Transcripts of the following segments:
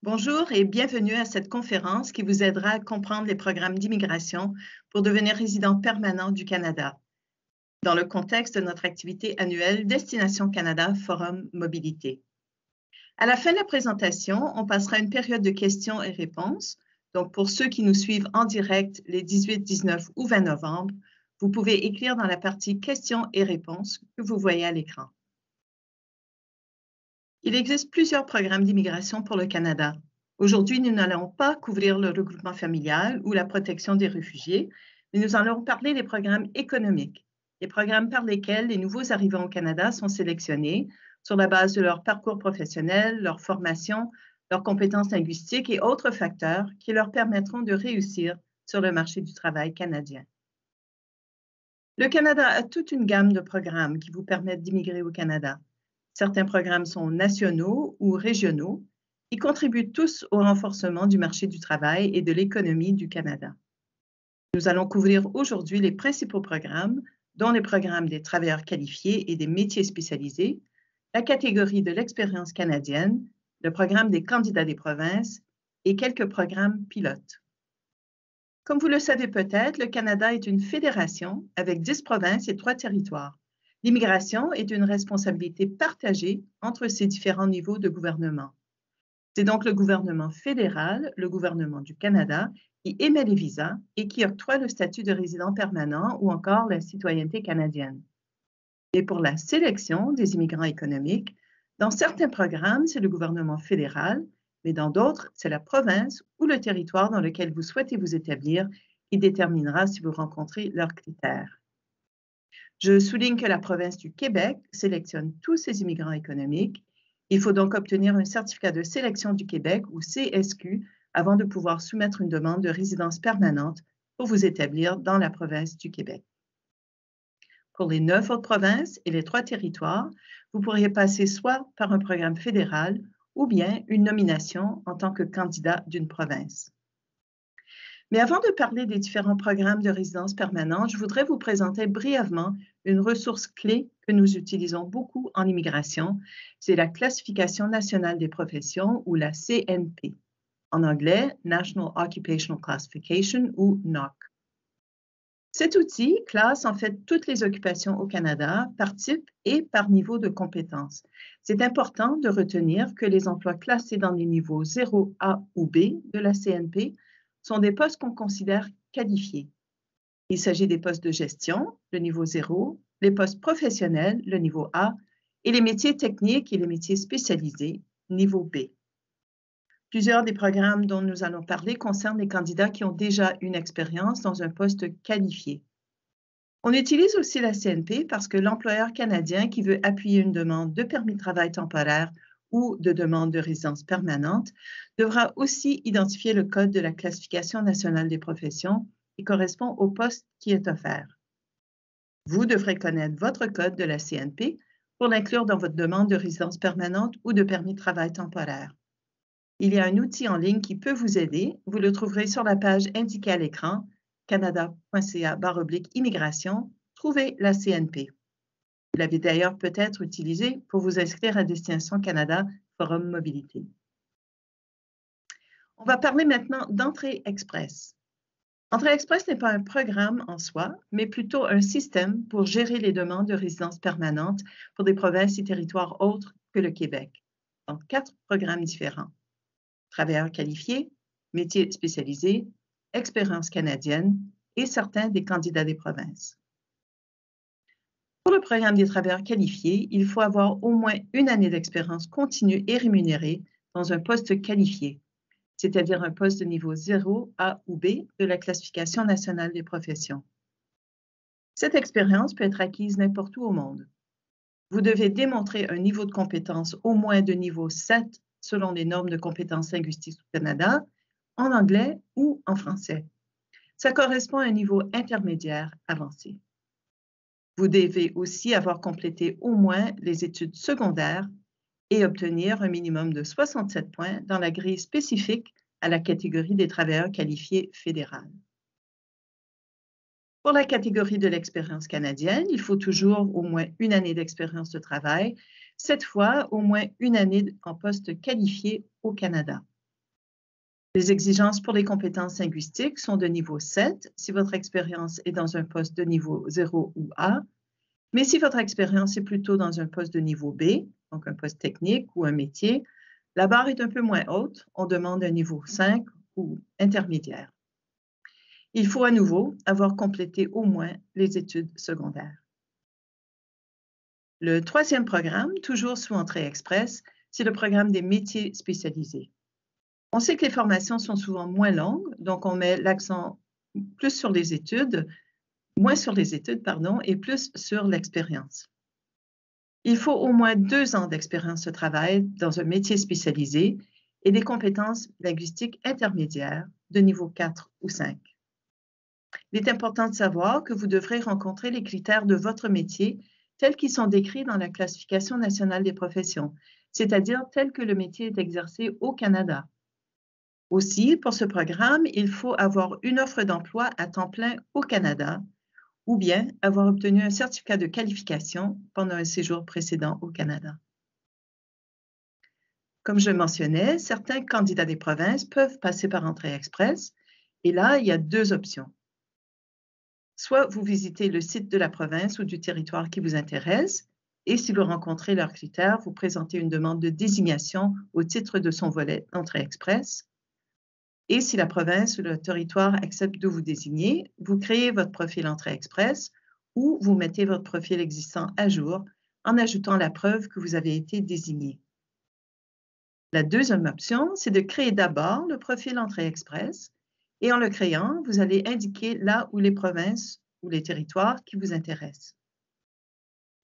Bonjour et bienvenue à cette conférence qui vous aidera à comprendre les programmes d'immigration pour devenir résident permanent du Canada, dans le contexte de notre activité annuelle Destination Canada Forum Mobilité. À la fin de la présentation, on passera à une période de questions et réponses. Donc, pour ceux qui nous suivent en direct les 18, 19 ou 20 novembre, vous pouvez écrire dans la partie questions et réponses que vous voyez à l'écran. Il existe plusieurs programmes d'immigration pour le Canada. Aujourd'hui, nous n'allons pas couvrir le regroupement familial ou la protection des réfugiés, mais nous allons parler des programmes économiques, les programmes par lesquels les nouveaux arrivants au Canada sont sélectionnés sur la base de leur parcours professionnel, leur formation, leurs compétences linguistiques et autres facteurs qui leur permettront de réussir sur le marché du travail canadien. Le Canada a toute une gamme de programmes qui vous permettent d'immigrer au Canada. Certains programmes sont nationaux ou régionaux. Ils contribuent tous au renforcement du marché du travail et de l'économie du Canada. Nous allons couvrir aujourd'hui les principaux programmes, dont les programmes des travailleurs qualifiés et des métiers spécialisés, la catégorie de l'expérience canadienne, le programme des candidats des provinces et quelques programmes pilotes. Comme vous le savez peut-être, le Canada est une fédération avec 10 provinces et 3 territoires. L'immigration est une responsabilité partagée entre ces différents niveaux de gouvernement. C'est donc le gouvernement fédéral, le gouvernement du Canada, qui émet les visas et qui octroie le statut de résident permanent ou encore la citoyenneté canadienne. Et pour la sélection des immigrants économiques, dans certains programmes, c'est le gouvernement fédéral, mais dans d'autres, c'est la province ou le territoire dans lequel vous souhaitez vous établir qui déterminera si vous rencontrez leurs critères. Je souligne que la province du Québec sélectionne tous ses immigrants économiques. Il faut donc obtenir un certificat de sélection du Québec ou CSQ avant de pouvoir soumettre une demande de résidence permanente pour vous établir dans la province du Québec. Pour les 9 autres provinces et les 3 territoires, vous pourriez passer soit par un programme fédéral ou bien une nomination en tant que candidat d'une province. Mais avant de parler des différents programmes de résidence permanente, je voudrais vous présenter brièvement une ressource clé que nous utilisons beaucoup en immigration. C'est la Classification nationale des professions ou la CNP. En anglais, National Occupational Classification ou NOC. Cet outil classe en fait toutes les occupations au Canada par type et par niveau de compétence. C'est important de retenir que les emplois classés dans les niveaux 0, A ou B de la CNP sont des postes qu'on considère qualifiés. Il s'agit des postes de gestion, le niveau 0, les postes professionnels, le niveau A, et les métiers techniques et les métiers spécialisés, niveau B. Plusieurs des programmes dont nous allons parler concernent les candidats qui ont déjà une expérience dans un poste qualifié. On utilise aussi la CNP parce que l'employeur canadien qui veut appuyer une demande de permis de travail temporaire ou de demande de résidence permanente devra aussi identifier le code de la Classification nationale des professions qui correspond au poste qui est offert. Vous devrez connaître votre code de la CNP pour l'inclure dans votre demande de résidence permanente ou de permis de travail temporaire. Il y a un outil en ligne qui peut vous aider. Vous le trouverez sur la page indiquée à l'écran, canada.ca/immigration, trouvez la CNP. Vous l'avez d'ailleurs peut-être utilisé pour vous inscrire à Destination Canada Forum Mobilité. On va parler maintenant d'Entrée Express. Entrée Express n'est pas un programme en soi, mais plutôt un système pour gérer les demandes de résidence permanente pour des provinces et territoires autres que le Québec, dans 4 programmes différents. Travailleurs qualifiés, métiers spécialisés, expérience canadienne et certains des candidats des provinces. Pour le programme des travailleurs qualifiés, il faut avoir au moins une année d'expérience continue et rémunérée dans un poste qualifié, c'est-à-dire un poste de niveau 0, A ou B de la Classification nationale des professions. Cette expérience peut être acquise n'importe où au monde. Vous devez démontrer un niveau de compétence au moins de niveau 7 selon les normes de compétences linguistiques au Canada, en anglais ou en français. Ça correspond à un niveau intermédiaire avancé. Vous devez aussi avoir complété au moins les études secondaires et obtenir un minimum de 67 points dans la grille spécifique à la catégorie des travailleurs qualifiés fédérales. Pour la catégorie de l'expérience canadienne, il faut toujours au moins une année d'expérience de travail, cette fois au moins une année en poste qualifié au Canada. Les exigences pour les compétences linguistiques sont de niveau 7 si votre expérience est dans un poste de niveau 0 ou A, mais si votre expérience est plutôt dans un poste de niveau B, donc un poste technique ou un métier, la barre est un peu moins haute, on demande un niveau 5 ou intermédiaire. Il faut à nouveau avoir complété au moins les études secondaires. Le troisième programme, toujours sous entrée express, c'est le programme des métiers spécialisés. On sait que les formations sont souvent moins longues, donc on met l'accent plus sur les études, moins sur les études, pardon, et plus sur l'expérience. Il faut au moins 2 ans d'expérience de travail dans un métier spécialisé et des compétences linguistiques intermédiaires de niveau 4 ou 5. Il est important de savoir que vous devrez rencontrer les critères de votre métier tels qu'ils sont décrits dans la classification nationale des professions, c'est-à-dire tels que le métier est exercé au Canada. Aussi, pour ce programme, il faut avoir une offre d'emploi à temps plein au Canada ou bien avoir obtenu un certificat de qualification pendant un séjour précédent au Canada. Comme je le mentionnais, certains candidats des provinces peuvent passer par entrée express et là, il y a 2 options. Soit vous visitez le site de la province ou du territoire qui vous intéresse et si vous rencontrez leurs critères, vous présentez une demande de désignation au titre de son volet d'entrée express. Et si la province ou le territoire accepte de vous désigner, vous créez votre profil Entrée Express ou vous mettez votre profil existant à jour en ajoutant la preuve que vous avez été désigné. La deuxième option, c'est de créer d'abord le profil Entrée Express et en le créant, vous allez indiquer là où les provinces ou les territoires qui vous intéressent.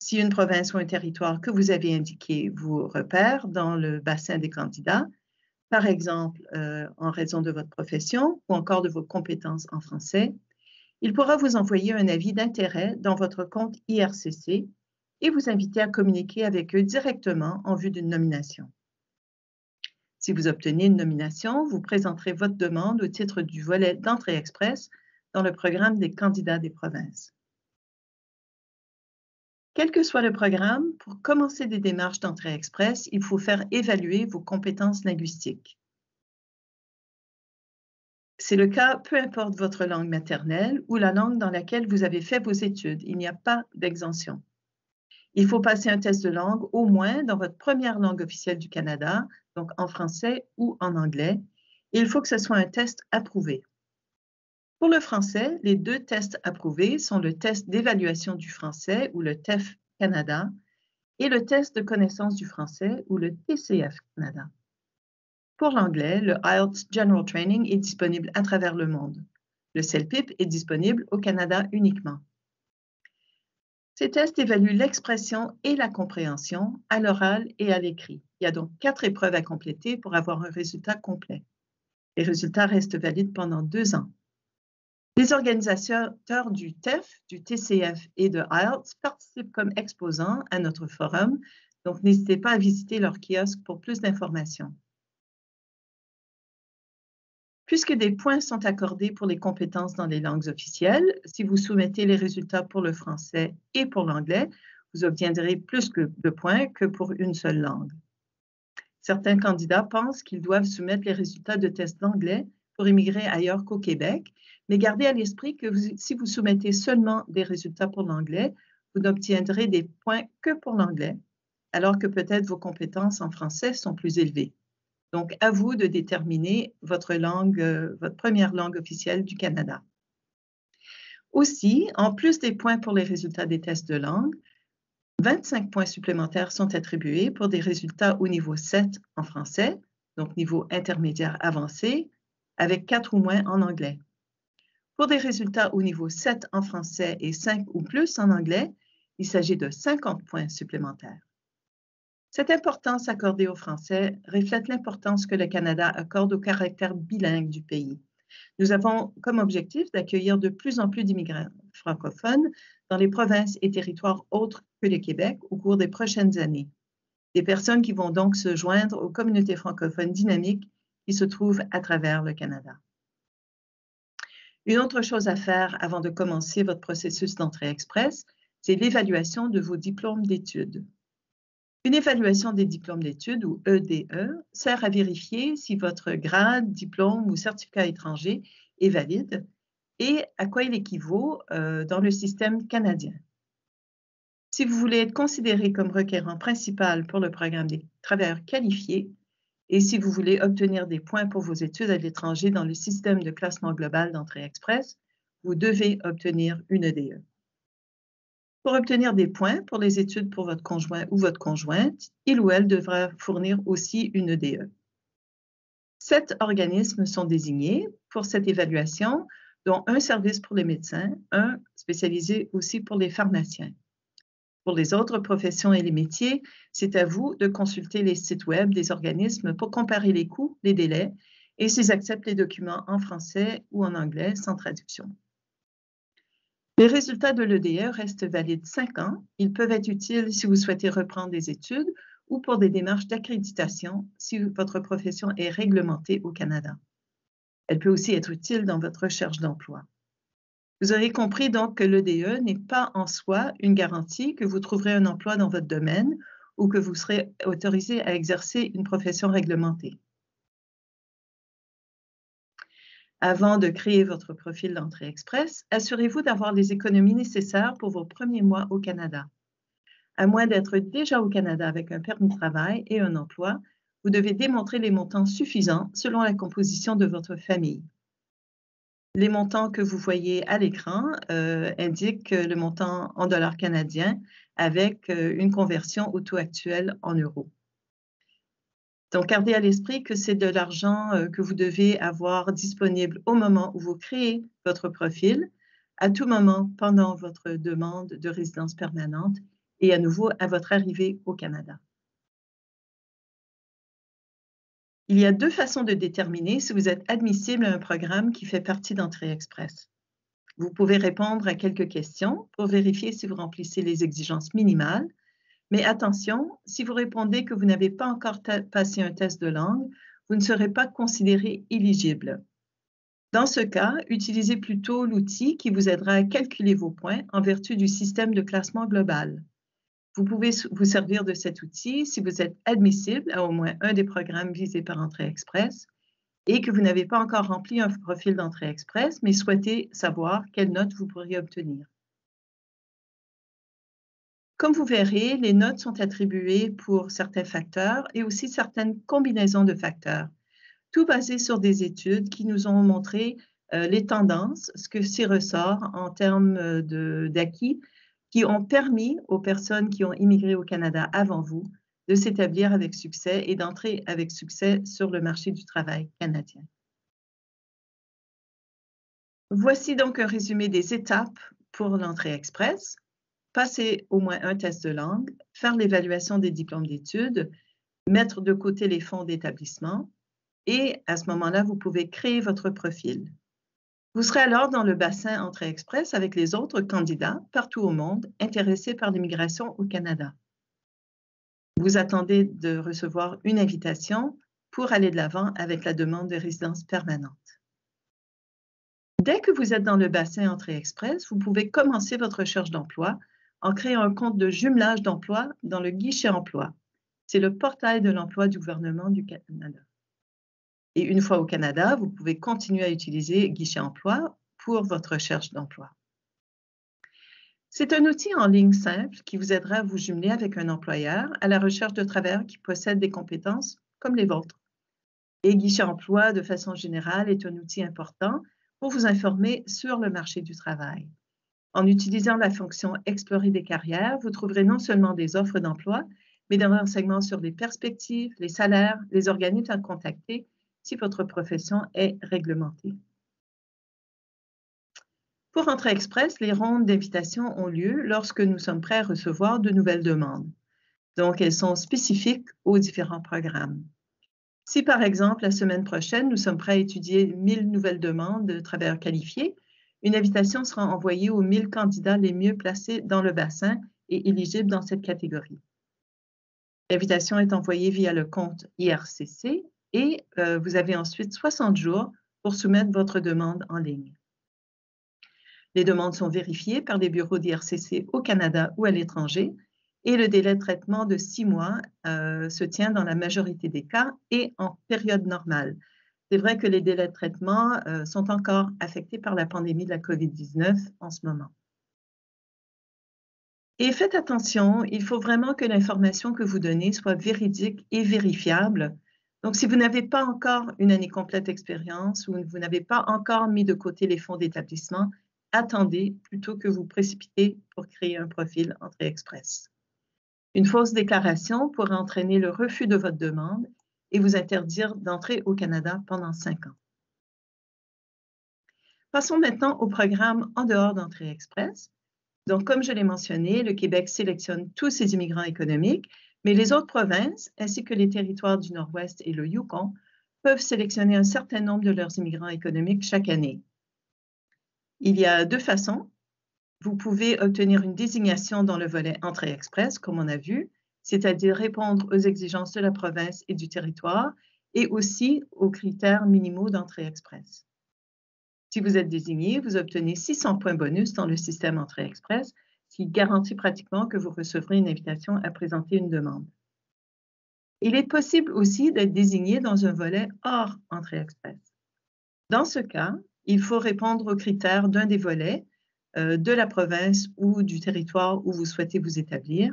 Si une province ou un territoire que vous avez indiqué vous repère dans le bassin des candidats, par exemple, en raison de votre profession ou encore de vos compétences en français, il pourra vous envoyer un avis d'intérêt dans votre compte IRCC et vous inviter à communiquer avec eux directement en vue d'une nomination. Si vous obtenez une nomination, vous présenterez votre demande au titre du volet d'entrée express dans le programme des candidats des provinces. Quel que soit le programme, pour commencer des démarches d'entrée express, il faut faire évaluer vos compétences linguistiques. C'est le cas, peu importe votre langue maternelle ou la langue dans laquelle vous avez fait vos études. Il n'y a pas d'exemption. Il faut passer un test de langue au moins dans votre première langue officielle du Canada, donc en français ou en anglais. Et il faut que ce soit un test approuvé. Pour le français, les 2 tests approuvés sont le test d'évaluation du français ou le TEF Canada et le test de connaissance du français ou le TCF Canada. Pour l'anglais, le IELTS General Training est disponible à travers le monde. Le CELPIP est disponible au Canada uniquement. Ces tests évaluent l'expression et la compréhension à l'oral et à l'écrit. Il y a donc 4 épreuves à compléter pour avoir un résultat complet. Les résultats restent valides pendant 2 ans. Les organisateurs du TEF, du TCF et de IELTS participent comme exposants à notre forum, donc n'hésitez pas à visiter leur kiosque pour plus d'informations. Puisque des points sont accordés pour les compétences dans les langues officielles, si vous soumettez les résultats pour le français et pour l'anglais, vous obtiendrez plus de points que pour une seule langue. Certains candidats pensent qu'ils doivent soumettre les résultats de tests d'anglais pour immigrer ailleurs qu'au Québec, mais gardez à l'esprit que si vous soumettez seulement des résultats pour l'anglais, vous n'obtiendrez des points que pour l'anglais, alors que peut-être vos compétences en français sont plus élevées. Donc, à vous de déterminer votre langue, votre première langue officielle du Canada. Aussi, en plus des points pour les résultats des tests de langue, 25 points supplémentaires sont attribués pour des résultats au niveau 7 en français, donc niveau intermédiaire avancé, avec 4 ou moins en anglais. Pour des résultats au niveau 7 en français et 5 ou plus en anglais, il s'agit de 50 points supplémentaires. Cette importance accordée au français reflète l'importance que le Canada accorde au caractère bilingue du pays. Nous avons comme objectif d'accueillir de plus en plus d'immigrants francophones dans les provinces et territoires autres que le Québec au cours des prochaines années. Des personnes qui vont donc se joindre aux communautés francophones dynamiques qui se trouvent à travers le Canada. Une autre chose à faire avant de commencer votre processus d'entrée express, c'est l'évaluation de vos diplômes d'études. Une évaluation des diplômes d'études, ou EDE, sert à vérifier si votre grade, diplôme ou certificat étranger est valide et à quoi il équivaut dans le système canadien. Si vous voulez être considéré comme requérant principal pour le programme des travailleurs qualifiés et si vous voulez obtenir des points pour vos études à l'étranger dans le système de classement global d'entrée express, vous devez obtenir une EDE. Pour obtenir des points pour les études pour votre conjoint ou votre conjointe, il ou elle devra fournir aussi une EDE. 7 organismes sont désignés pour cette évaluation, dont un service pour les médecins, un spécialisé aussi pour les pharmaciens. Pour les autres professions et les métiers, c'est à vous de consulter les sites web des organismes pour comparer les coûts, les délais et s'ils acceptent les documents en français ou en anglais sans traduction. Les résultats de l'EDE restent valides 5 ans. Ils peuvent être utiles si vous souhaitez reprendre des études ou pour des démarches d'accréditation si votre profession est réglementée au Canada. Elle peut aussi être utile dans votre recherche d'emploi. Vous aurez compris donc que l'EDE n'est pas en soi une garantie que vous trouverez un emploi dans votre domaine ou que vous serez autorisé à exercer une profession réglementée. Avant de créer votre profil d'entrée express, assurez-vous d'avoir les économies nécessaires pour vos premiers mois au Canada. À moins d'être déjà au Canada avec un permis de travail et un emploi, vous devez démontrer les montants suffisants selon la composition de votre famille. Les montants que vous voyez à l'écran indiquent le montant en dollars canadiens avec une conversion au taux actuel en euros. Donc, gardez à l'esprit que c'est de l'argent que vous devez avoir disponible au moment où vous créez votre profil, à tout moment pendant votre demande de résidence permanente et à nouveau à votre arrivée au Canada. Il y a 2 façons de déterminer si vous êtes admissible à un programme qui fait partie d'Entrée Express. Vous pouvez répondre à quelques questions pour vérifier si vous remplissez les exigences minimales. Mais attention, si vous répondez que vous n'avez pas encore passé un test de langue, vous ne serez pas considéré éligible. Dans ce cas, utilisez plutôt l'outil qui vous aidera à calculer vos points en vertu du système de classement global. Vous pouvez vous servir de cet outil si vous êtes admissible à au moins un des programmes visés par Entrée Express et que vous n'avez pas encore rempli un profil d'Entrée Express, mais souhaitez savoir quelle note vous pourriez obtenir. Comme vous verrez, les notes sont attribuées pour certains facteurs et aussi certaines combinaisons de facteurs, tout basé sur des études qui nous ont montré les tendances, ce que s'y ressort en termes d'acquis, qui ont permis aux personnes qui ont immigré au Canada avant vous de s'établir avec succès et d'entrer avec succès sur le marché du travail canadien. Voici donc un résumé des étapes pour l'entrée express. Passer au moins un test de langue, faire l'évaluation des diplômes d'études, mettre de côté les fonds d'établissement et à ce moment-là, vous pouvez créer votre profil. Vous serez alors dans le bassin Entrée Express avec les autres candidats partout au monde intéressés par l'immigration au Canada. Vous attendez de recevoir une invitation pour aller de l'avant avec la demande de résidence permanente. Dès que vous êtes dans le bassin Entrée Express, vous pouvez commencer votre recherche d'emploi en créant un compte de jumelage d'emploi dans le guichet emploi. C'est le portail de l'emploi du gouvernement du Canada. Et une fois au Canada, vous pouvez continuer à utiliser guichet emploi pour votre recherche d'emploi. C'est un outil en ligne simple qui vous aidera à vous jumeler avec un employeur à la recherche de travailleurs qui possèdent des compétences comme les vôtres. Et guichet emploi, de façon générale, est un outil important pour vous informer sur le marché du travail. En utilisant la fonction « Explorer des carrières », vous trouverez non seulement des offres d'emploi, mais des renseignements sur les perspectives, les salaires, les organismes à contacter si votre profession est réglementée. Pour Entrée Express, les rondes d'invitation ont lieu lorsque nous sommes prêts à recevoir de nouvelles demandes. Donc, elles sont spécifiques aux différents programmes. Si, par exemple, la semaine prochaine, nous sommes prêts à étudier 1000 nouvelles demandes de travailleurs qualifiés, une invitation sera envoyée aux 1000 candidats les mieux placés dans le bassin et éligibles dans cette catégorie. L'invitation est envoyée via le compte IRCC et vous avez ensuite 60 jours pour soumettre votre demande en ligne. Les demandes sont vérifiées par les bureaux d'IRCC au Canada ou à l'étranger et le délai de traitement de 6 mois se tient dans la majorité des cas et en période normale. C'est vrai que les délais de traitement sont encore affectés par la pandémie de la COVID-19 en ce moment. Et faites attention, il faut vraiment que l'information que vous donnez soit véridique et vérifiable. Donc, si vous n'avez pas encore une année complète d'expérience ou vous n'avez pas encore mis de côté les fonds d'établissement, attendez plutôt que vous précipiter pour créer un profil Entrée Express. Une fausse déclaration pourrait entraîner le refus de votre demande et vous interdire d'entrer au Canada pendant 5 ans. Passons maintenant au programme en dehors d'Entrée Express. Donc, comme je l'ai mentionné, le Québec sélectionne tous ses immigrants économiques, mais les autres provinces, ainsi que les territoires du Nord-Ouest et le Yukon, peuvent sélectionner un certain nombre de leurs immigrants économiques chaque année. Il y a 2 façons. Vous pouvez obtenir une désignation dans le volet Entrée Express, comme on a vu, c'est-à-dire répondre aux exigences de la province et du territoire, et aussi aux critères minimaux d'Entrée Express. Si vous êtes désigné, vous obtenez 600 points bonus dans le système Entrée Express, ce qui garantit pratiquement que vous recevrez une invitation à présenter une demande. Il est possible aussi d'être désigné dans un volet hors Entrée Express. Dans ce cas, il faut répondre aux critères d'un des volets de la province ou du territoire où vous souhaitez vous établir,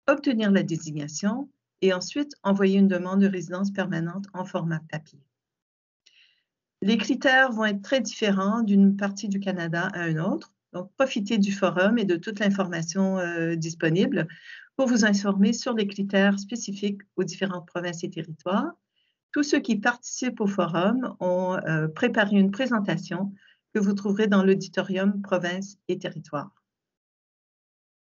obtenir la désignation et ensuite envoyer une demande de résidence permanente en format papier. Les critères vont être très différents d'une partie du Canada à une autre. Donc, profitez du forum et de toute l'information disponible pour vous informer sur les critères spécifiques aux différentes provinces et territoires. Tous ceux qui participent au forum ont préparé une présentation que vous trouverez dans l'auditorium provinces et territoires.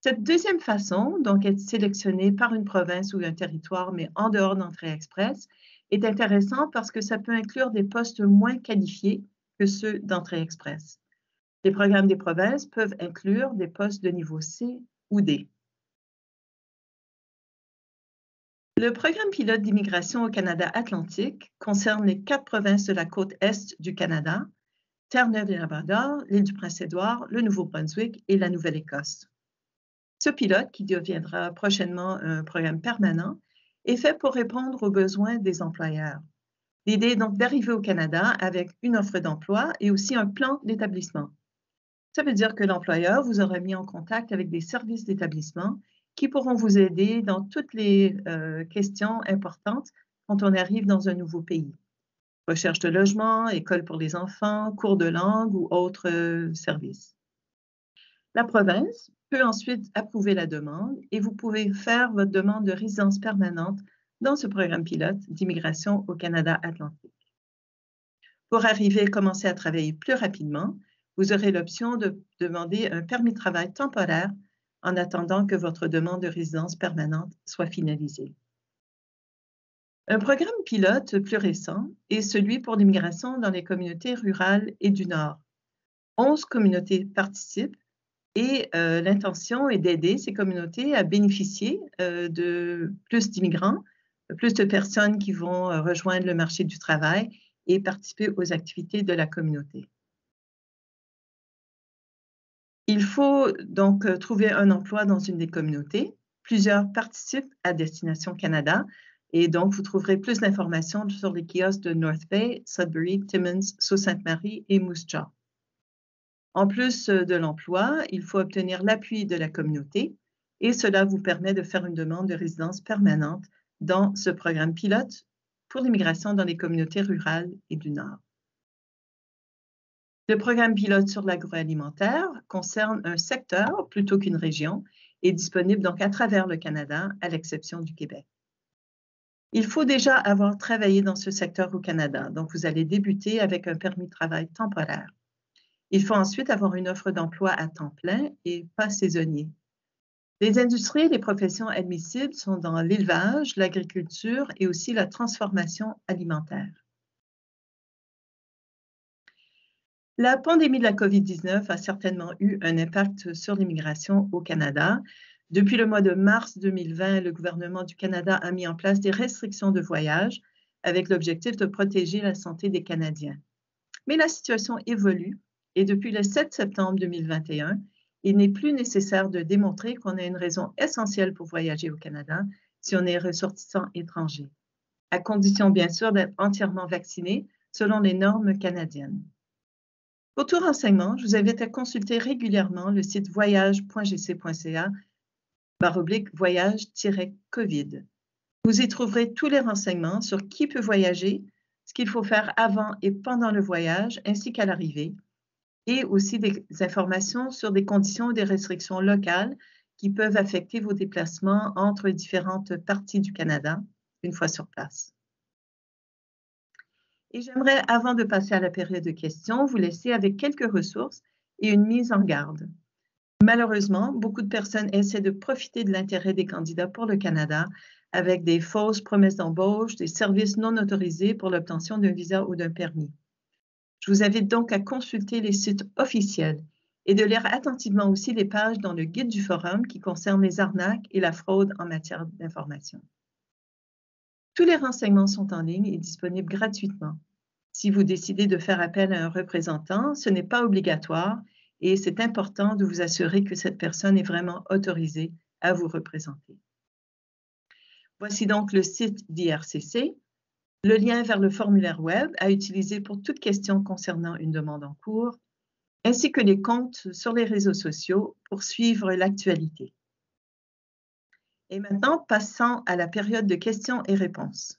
Cette deuxième façon, donc être sélectionné par une province ou un territoire, mais en dehors d'Entrée Express, est intéressant parce que ça peut inclure des postes moins qualifiés que ceux d'Entrée Express. Les programmes des provinces peuvent inclure des postes de niveau C ou D. Le programme pilote d'immigration au Canada Atlantique concerne les 4 provinces de la côte est du Canada, Terre-Neuve-et-Labrador, l'île du Prince-Édouard, le Nouveau-Brunswick et la Nouvelle-Écosse. Ce pilote, qui deviendra prochainement un programme permanent, est fait pour répondre aux besoins des employeurs. L'idée est donc d'arriver au Canada avec une offre d'emploi et aussi un plan d'établissement. Ça veut dire que l'employeur vous aura mis en contact avec des services d'établissement qui pourront vous aider dans toutes les questions importantes quand on arrive dans un nouveau pays. Recherche de logement, école pour les enfants, cours de langue ou autres services. La province peut ensuite approuver la demande et vous pouvez faire votre demande de résidence permanente dans ce programme pilote d'immigration au Canada Atlantique. Pour arriver et commencer à travailler plus rapidement, vous aurez l'option de demander un permis de travail temporaire en attendant que votre demande de résidence permanente soit finalisée. Un programme pilote plus récent est celui pour l'immigration dans les communautés rurales et du Nord. 11 communautés participent et l'intention est d'aider ces communautés à bénéficier de plus d'immigrants, plus de personnes qui vont rejoindre le marché du travail et participer aux activités de la communauté. Il faut donc trouver un emploi dans une des communautés. Plusieurs participent à Destination Canada et donc vous trouverez plus d'informations sur les kiosques de North Bay, Sudbury, Timmins, Sault-Sainte-Marie et Moose Jaw. En plus de l'emploi, il faut obtenir l'appui de la communauté et cela vous permet de faire une demande de résidence permanente dans ce programme pilote pour l'immigration dans les communautés rurales et du Nord. Le programme pilote sur l'agroalimentaire concerne un secteur plutôt qu'une région et est disponible donc à travers le Canada, à l'exception du Québec. Il faut déjà avoir travaillé dans ce secteur au Canada, donc vous allez débuter avec un permis de travail temporaire. Il faut ensuite avoir une offre d'emploi à temps plein et pas saisonnier. Les industries et les professions admissibles sont dans l'élevage, l'agriculture et aussi la transformation alimentaire. La pandémie de la COVID-19 a certainement eu un impact sur l'immigration au Canada. Depuis le mois de mars 2020, le gouvernement du Canada a mis en place des restrictions de voyage avec l'objectif de protéger la santé des Canadiens. Mais la situation évolue et depuis le 7 septembre 2021, Il n'est plus nécessaire de démontrer qu'on a une raison essentielle pour voyager au Canada si on est ressortissant étranger, à condition bien sûr d'être entièrement vacciné selon les normes canadiennes. Pour tout renseignement, je vous invite à consulter régulièrement le site voyage.gc.ca/voyage-covid. Vous y trouverez tous les renseignements sur qui peut voyager, ce qu'il faut faire avant et pendant le voyage, ainsi qu'à l'arrivée, et aussi des informations sur des conditions ou des restrictions locales qui peuvent affecter vos déplacements entre différentes parties du Canada une fois sur place. Et j'aimerais, avant de passer à la période de questions, vous laisser avec quelques ressources et une mise en garde. Malheureusement, beaucoup de personnes essaient de profiter de l'intérêt des candidats pour le Canada avec des fausses promesses d'embauche, des services non autorisés pour l'obtention d'un visa ou d'un permis. Je vous invite donc à consulter les sites officiels et de lire attentivement aussi les pages dans le guide du forum qui concerne les arnaques et la fraude en matière d'information. Tous les renseignements sont en ligne et disponibles gratuitement. Si vous décidez de faire appel à un représentant, ce n'est pas obligatoire et c'est important de vous assurer que cette personne est vraiment autorisée à vous représenter. Voici donc le site d'IRCC, le lien vers le formulaire web à utiliser pour toute question concernant une demande en cours, ainsi que les comptes sur les réseaux sociaux pour suivre l'actualité. Et maintenant, passons à la période de questions et réponses.